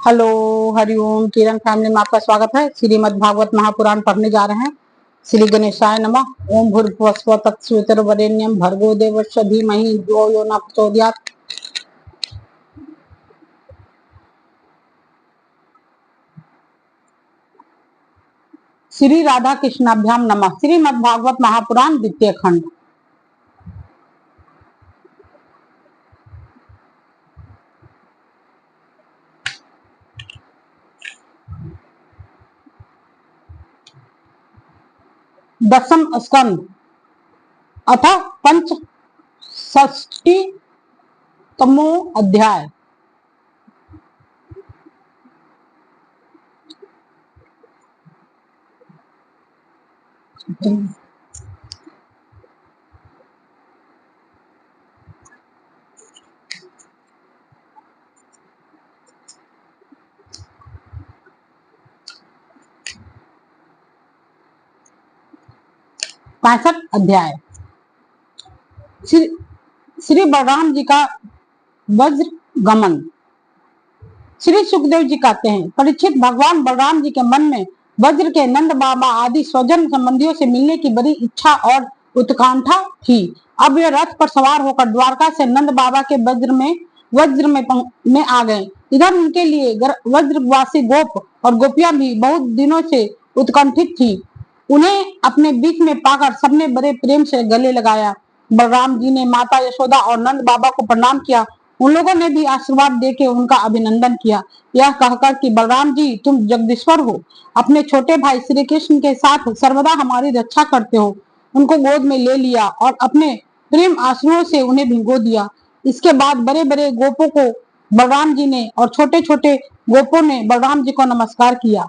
Hello, Hariom. किरण family में आपका स्वागत है। श्रीमद् भागवत महापुराण पढ़ने जा रहे हैं। श्री गणेशाय नमः। ओम भूर्भुवस्सुः तत्सवितुर्वरेण्यं भर्गो देवस्य धीमहि धियो यो न प्रचोदयात्। श्री राधा कृष्णाभ्याम नमः। श्रीमद् भागवत महापुराण द्वितीय खंड। दसम स्कंद अथ पंचषष्टितमो अध्याय। अध्याय। श्री बलराम जी का वज्र गमन। श्री सुखदेव जी कहते हैं, परीक्षित, भगवान बलराम जी के मन में वज्र के नंद बाबा आदि स्वजन संबंधियों से मिलने की बड़ी इच्छा और उत्कंठा थी। अब वे रथ पर सवार होकर द्वारका से नंद बाबा के वज्र में आ गए। इधर उनके लिए वज्रवासी गोप और गोपियां भी बहुत दिनों से उत्कंठित थी। उन्हें अपने बीच में पाकर सबने बड़े प्रेम से गले लगाया। बलराम जी ने माता यशोदा और नंद बाबा को प्रणाम किया। उन लोगों ने भी आशीर्वाद देके उनका अभिनंदन किया, यह कहकर कि बलराम जी, तुम जगदीश्वर हो, अपने छोटे भाई श्री कृष्ण के साथ सर्वदा हमारी रक्षा करते हो। उनको गोद में ले लिया और अपने प्रेम आंसुओं से उन्हें भिगो दिया। इसके बाद बड़े बड़े गोपों को बलराम जी ने और छोटे छोटे गोपों ने बलराम जी को नमस्कार किया।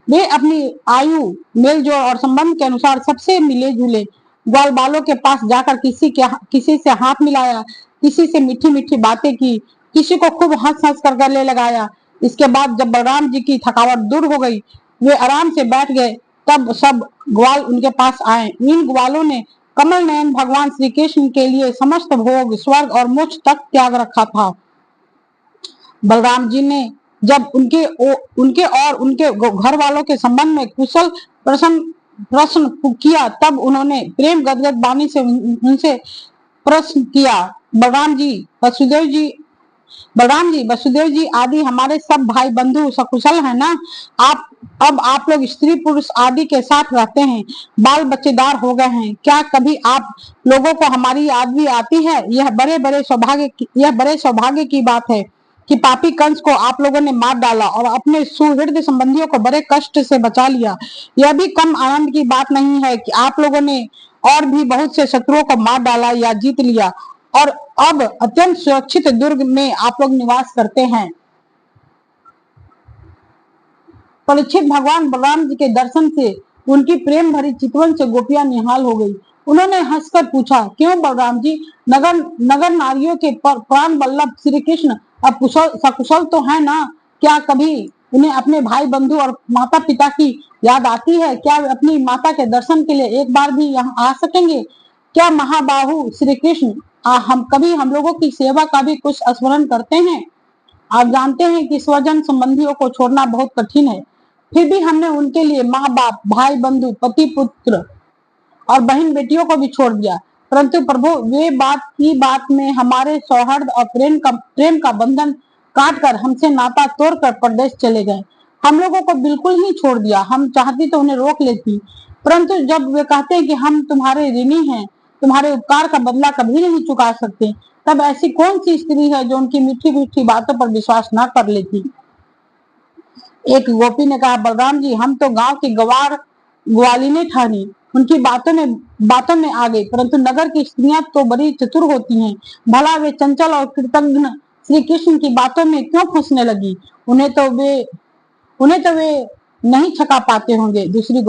वे अपनी आयु, मेलजोल और संबंध के अनुसार सबसे मिले जुले। ग्वाल बालों के पास जाकर किसी से हाथ मिलाया, किसी से मीठी मीठी बातें की, किसी को खूब हंस हंस कर गले लगाया। इसके बाद जब बलराम जी की थकावट दूर हो गई, वे आराम से बैठ गए, तब सब ग्वाल उनके पास आए। इन ग्वालों ने कमल नयन भगवान श्री कृष्ण के लिए समस्त भोग, स्वर्ग और मोक्ष तक त्याग रखा था। बलराम जी ने जब उनके और उनके घर वालों के संबंध में कुशल प्रश्न किया, तब उन्होंने प्रेम गदगद वाणी से उनसे प्रश्न किया, बलराम जी, वसुदेव जी आदि हमारे सब भाई बंधु सकुशल है ना? आप लोग स्त्री पुरुष आदि के साथ रहते हैं, बाल बच्चेदार हो गए हैं। क्या कभी आप लोगों को हमारी याद भी आती है? यह बड़े सौभाग्य की बात है कि पापी कंस को आप लोगों ने मार डाला और अपने सुहृद संबंधियों को बड़े कष्ट से बचा लिया। यह भी कम आनंद की बात नहीं है कि आप लोगों ने और भी बहुत से शत्रुओं को मार डाला या जीत लिया और अब अत्यंत सुरक्षित दुर्ग में आप लोग निवास करते हैं। परीक्षित, भगवान बलराम जी के दर्शन से उनकी प्रेम भरी चितवन से गोपियां निहाल हो गई। उन्होंने हंसकर पूछा, क्यों बलराम जी, नगर नारियों के प्राण वल्लभ श्री कृष्ण अब सकुशल तो है ना? क्या कभी उन्हें अपने भाई बंधु और माता पिता की याद आती है? क्या वे अपनी माता के दर्शन के लिए एक बार भी यहाँ आ सकेंगे? क्या महाबाहु श्री कृष्ण हम लोगों की सेवा का भी कुछ स्मरण करते हैं? आप जानते हैं कि स्वजन संबंधियों को छोड़ना बहुत कठिन है, फिर भी हमने उनके लिए माँ बाप, भाई बंधु, पति पुत्र और बहन बेटियों को भी छोड़ दिया। परंतु प्रभु, वे बात में हमारे सौहार्द और प्रेम का बंधन काट कर हमसे नाता तोड़कर परदेश चले गए। हम लोगों को बिल्कुल ही छोड़ दिया। हम चाहती तो उन्हें रोक लेती, परंतु जब वे कहते हैं कि हम तुम्हारे ऋणी हैं, तुम्हारे उपकार का बदला कभी नहीं चुका सकते, तब ऐसी कौन सी स्त्री है जो उनकी मीठी मीठी बातों पर विश्वास न कर लेती? एक गोपी ने कहा, बलराम जी, हम तो गांव की ग्वालिनी ठहरी, उनकी बातों में आ गई, परंतु नगर की स्त्रियां तो बड़ी चतुर होती हैं। भला वे चंचल और कृतज्ञ श्री कृष्ण की बातों में क्यों फंसने लगी? उन्हें तो वे नहीं छका पाते होंगे। दूसरी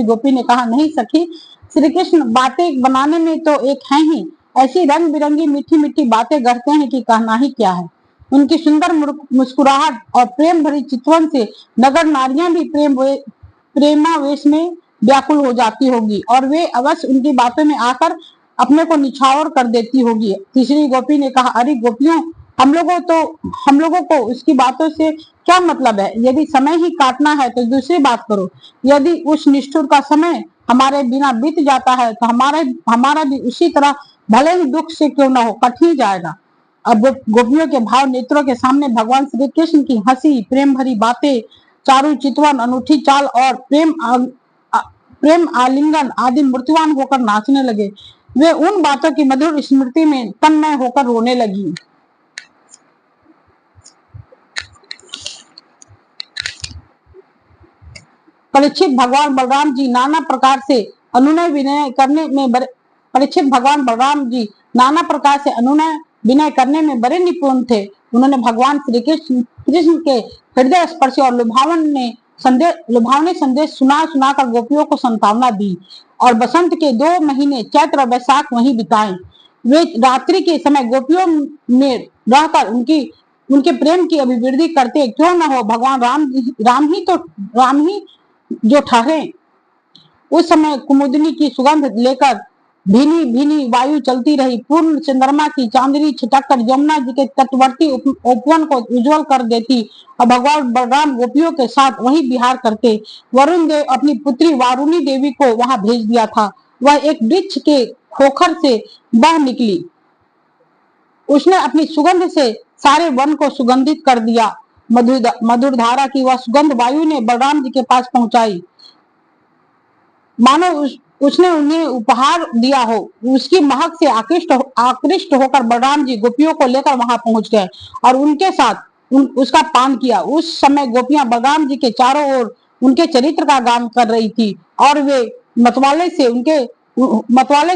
गोपी ने कहा, नहीं सखी, श्री कृष्ण बातें बनाने में तो एक है ही, ऐसी रंग बिरंगी मीठी मीठी बातें करते हैं कि कहना ही क्या है। उनकी सुंदर मुस्कुराहट और प्रेम भरी चितवन से नगर नारियां भी प्रेमावेश में व्याकुल हो जाती होगी और वे अवश्य उनकी बातों में आकर अपने को निछावर कर देती होगी। तीसरी गोपी ने कहा, अरे गोपियों, हम लोगों को उसकी बातों से क्या मतलब है? यदि समय ही काटना है तो दूसरी बात करो। यदि उस निष्ठुर का समय हमारे बिना बीत जाता है तो हमारा भी उसी तरह भले ही दुख से क्यों ना हो कट ही जाएगा। अब गोपियों के भाव नेत्रों के सामने भगवान श्री कृष्ण की हंसी, प्रेम भरी बातें, चारु चितवन, अनूठी चाल और प्रेम आलिंगन आदि मूर्तिवान होकर नाचने लगे। वे उन बातों की मधुर स्मृति में तन्मय होकर रोने लगी। परीक्षित भगवान बलराम जी नाना प्रकार से अनुनय विनय करने में बड़े परीक्षित भगवान बलराम जी नाना प्रकार से अनुनय विनय करने में बड़े निपुण थे। उन्होंने भगवान श्री कृष्ण के हृदय स्पर्शी और लुभावने संदेश सुना सुनाकर गोपियों को संतावना दी और बसंत के 2 महीने चैत्र और वैशाख वहीं बिताए। वे रात्रि के समय गोपियों में रहकर उनके प्रेम की अभिवृद्धि करते क्यों न हो। भगवान राम ही जो ठहरे। उस समय कुमुदनी की सुगंध लेकर भीनी भीनी वायु चलती रही। पूर्ण चंद्रमा की चांदनी छिटककर यमुना जी के तटवर्ती उपवन को उज्जवल कर देती और भगवान बलराम गोपियों के साथ वही विहार करते। वरुण देव अपनी पुत्री वारुणी देवी को वहां भेज दिया था। वह एक वृक्ष के खोखर से बह निकली। उसने अपनी सुगंध से सारे वन को सुगंधित कर दिया। मधुर धारा की वह सुगंध वायु ने बलराम जी के पास पहुंचाई, मानो उसने उन्हें उपहार दिया हो। उसकी महक से आकृष्ट होकर बलराम जी गोपियों को लेकर वहां पहुंच गए और उनके साथ उसका पान किया। उस समय गोपियां बलराम जी के चारों ओर उनके चरित्र का गान कर रही थी और वे मतवाले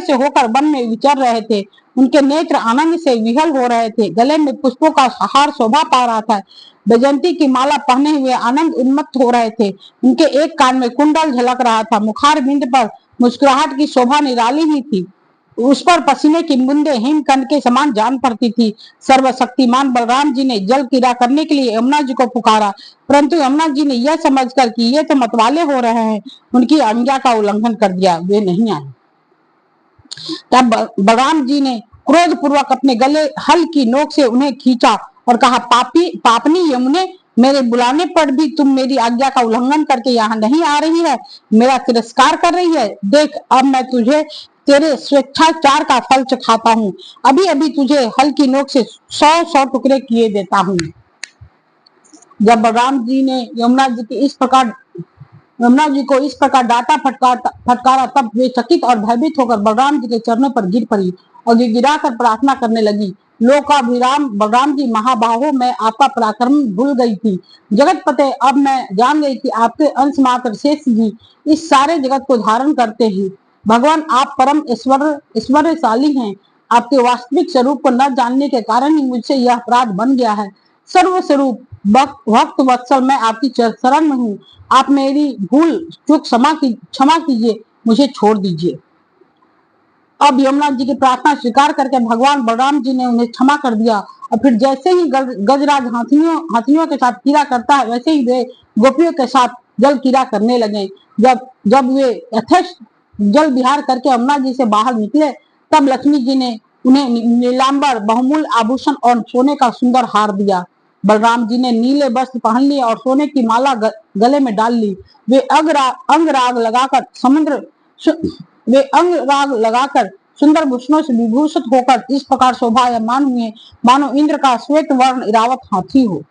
से होकर वन में विचर रहे थे। उनके नेत्र आनंद से विहल हो रहे थे। गले में पुष्पों का हार शोभा पा रहा था। बैजंती की माला पहने हुए आनंद उन्मत्त हो रहे थे। उनके एक कान में कुंडल झलक रहा था। मुखार बिंद पर मुस्कुराहट की शोभा निराली ही थी। उस पर पसीने की बूंदे हिमकंड के समान जान पड़ती थी। सर्वशक्तिमान बलराम जी ने जल क्रीड़ा करने के लिए यमुना जी को पुकारा, परंतु यमुना जी ने यह समझकर कि ये तो मतवाले हो रहे हैं, उनकी आज्ञा का उल्लंघन कर दिया। वे नहीं आए। तब बलराम जी ने क्रोध पूर्वक अपने गले हल की नोक से उन्हें खींचा और कहा, पापनी यमुने, मेरे बुलाने पर भी तुम मेरी आज्ञा का उल्लंघन करके यहाँ नहीं आ रही है, मेरा तिरस्कार कर रही है। देख, अब मैं तुझे तेरे स्वेच्छाचार का फल चखाता हूँ। अभी अभी तुझे हल की नोक से 100 टुकड़े किए देता हूँ। जब बलराम जी ने यमुना जी को इस प्रकार डांटा फटकारा, तब वे चकित और भयभीत होकर बलराम जी के चरणों पर गिर पड़ी और गिरा कर प्रार्थना करने लगी। लोकाभिराम बलराम जी महाबाहो, मैं आपका पराक्रम भूल गई थी। जगत पते, अब मैं जान गई कि आपके अंश मात्र शेष जी इस सारे जगत को धारण करते हैं। भगवान, आप परम ऐश्वर्यशाली हैं। आपके वास्तविक स्वरूप को न जानने के कारण ही मुझसे यह अपराध बन गया है। सर्वस्वरूप भक्त वत्सल, मैं आपकी शरण में हूँ। आप मेरी भूल चूक क्षमा कीजिए, मुझे छोड़ दीजिए। अब यमुना जी की प्रार्थना स्वीकार करके भगवान बलराम जी ने उन्हें क्षमा कर दिया और फिर जैसे ही गजराज हाथियों के साथ कीड़ा करता है, वैसे ही वे गोपियों के साथ जल कीड़ा करने लगे। जब वे यथेष्ट जल विहार करके यमुना जी से बाहर निकले, तब लक्ष्मी जी ने उन्हें नीलांबर बहुमूल्य आभूषण और सोने का सुंदर हार दिया। बलराम जी ने नीले वस्त्र पहन लिए और सोने की माला गले में डाल ली। वे अंगराग लगाकर सुंदर भूषणों से विभूषित होकर इस प्रकार शोभायमान हुए, मानो इंद्र का श्वेत वर्ण इरावत हाथी हो।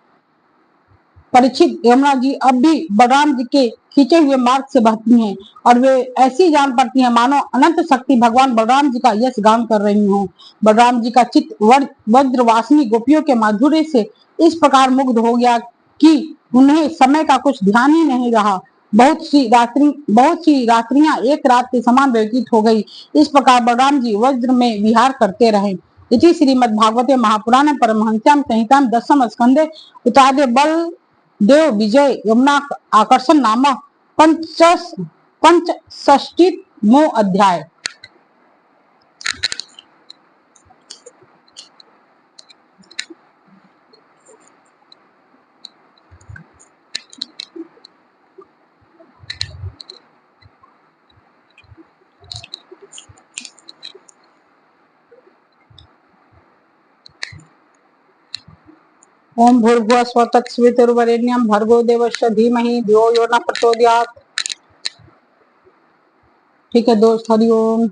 परीक्षित, यमुना जी अब भी बलराम जी के खींचे हुए मार्ग से बहती हैं और वे ऐसी जान पड़ती हैं मानो अनंत शक्ति भगवान बलराम जी का यश गान कर रही हो। बलराम जी का चित्त वज्रवासिनी गोपियों के माधुर्य से इस प्रकार मुग्ध हो गया कि उन्हें समय का कुछ ध्यान ही नहीं रहा। बहुत सी रात्रियां एक रात के समान व्यतीत हो गई। इस प्रकार बलराम जी वज्र में विहार करते रहे। इति श्रीमद्भागवते महापुराणे परमहंस्याम संहिताम 10 स्कंदे उत्तरार्धे बल देव विजय यमुना आकर्षण नामक पंचषष्टिमो अध्याय। ओम भूर्भुवः स्वः तत्सवितुर्वरेण्यं भर्गो देवस्य धीमहि धियो यो न प्रचोदयात्। ठीक है दोस्त, हरिओम।